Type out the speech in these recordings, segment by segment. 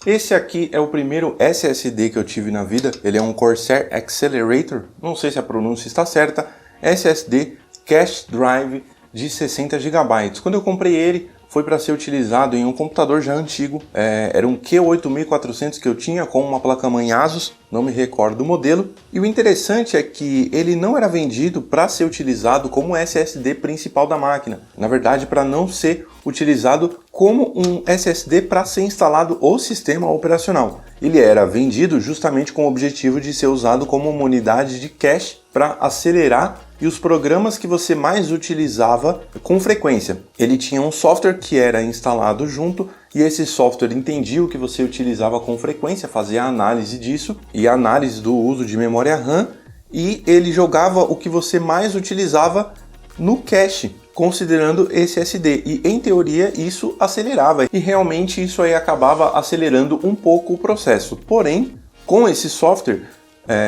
Esse aqui é o primeiro SSD que eu tive na vida, ele é um Corsair Accelerator, não sei se a pronúncia está certa, SSD Cache Drive de 60 GB. Quando eu comprei ele, foi para ser utilizado em um computador já antigo, era um Q8400 que eu tinha com uma placa-mãe Asus, não me recordo o modelo. E o interessante é que ele não era vendido para ser utilizado como SSD principal da máquina. Na verdade, para não ser utilizado como um SSD para ser instalado o sistema operacional. Ele era vendido justamente com o objetivo de ser usado como uma unidade de cache para acelerar e os programas que você mais utilizava com frequência. Ele tinha um software que era instalado junto e esse software entendia o que você utilizava com frequência, fazia a análise disso e a análise do uso de memória RAM e ele jogava o que você mais utilizava no cache, considerando esse SD, e em teoria isso acelerava e realmente isso aí acabava acelerando um pouco o processo. Porém, com esse software,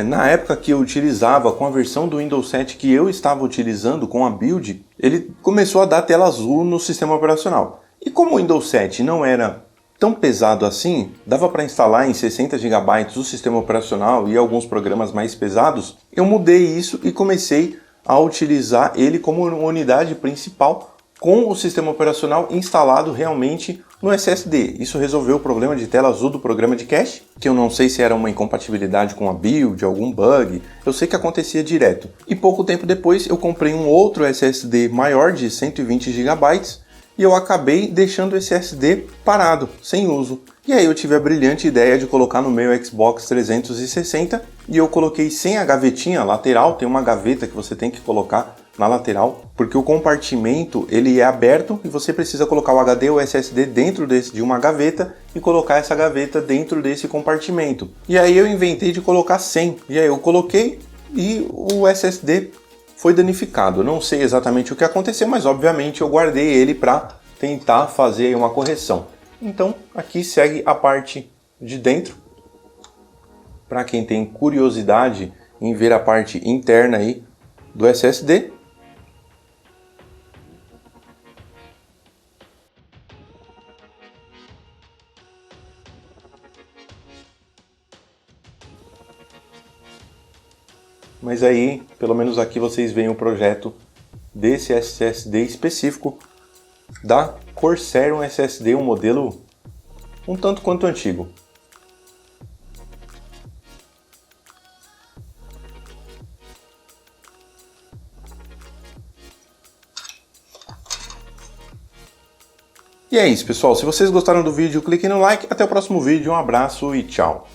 na época que eu utilizava com a versão do Windows 7 que eu estava utilizando com a build, ele começou a dar tela azul no sistema operacional. E como o Windows 7 não era tão pesado assim, dava para instalar em 60 GB o sistema operacional e alguns programas mais pesados, eu mudei isso e comecei a utilizar ele como unidade principal com o sistema operacional instalado realmente no SSD. Isso resolveu o problema de tela azul do programa de cache, que eu não sei se era uma incompatibilidade com a build, algum bug, eu sei que acontecia direto. E pouco tempo depois eu comprei um outro SSD maior de 120 GB e eu acabei deixando esse SSD parado, sem uso. E aí eu tive a brilhante ideia de colocar no meu Xbox 360 e eu coloquei sem a gavetinha lateral, tem uma gaveta que você tem que colocar na lateral, porque o compartimento ele é aberto e você precisa colocar o HD ou o SSD dentro de uma gaveta e colocar essa gaveta dentro desse compartimento. E aí eu inventei de colocar sem, e aí eu coloquei e o SSD foi danificado. Eu não sei exatamente o que aconteceu, mas obviamente eu guardei ele para tentar fazer uma correção. Então aqui segue a parte de dentro, para quem tem curiosidade em ver a parte interna aí do SSD. Mas aí, pelo menos aqui vocês veem o projeto desse SSD específico da Corsair, um SSD, um modelo um tanto quanto antigo. E é isso, pessoal. Se vocês gostaram do vídeo, cliquem no like. Até o próximo vídeo. Um abraço e tchau.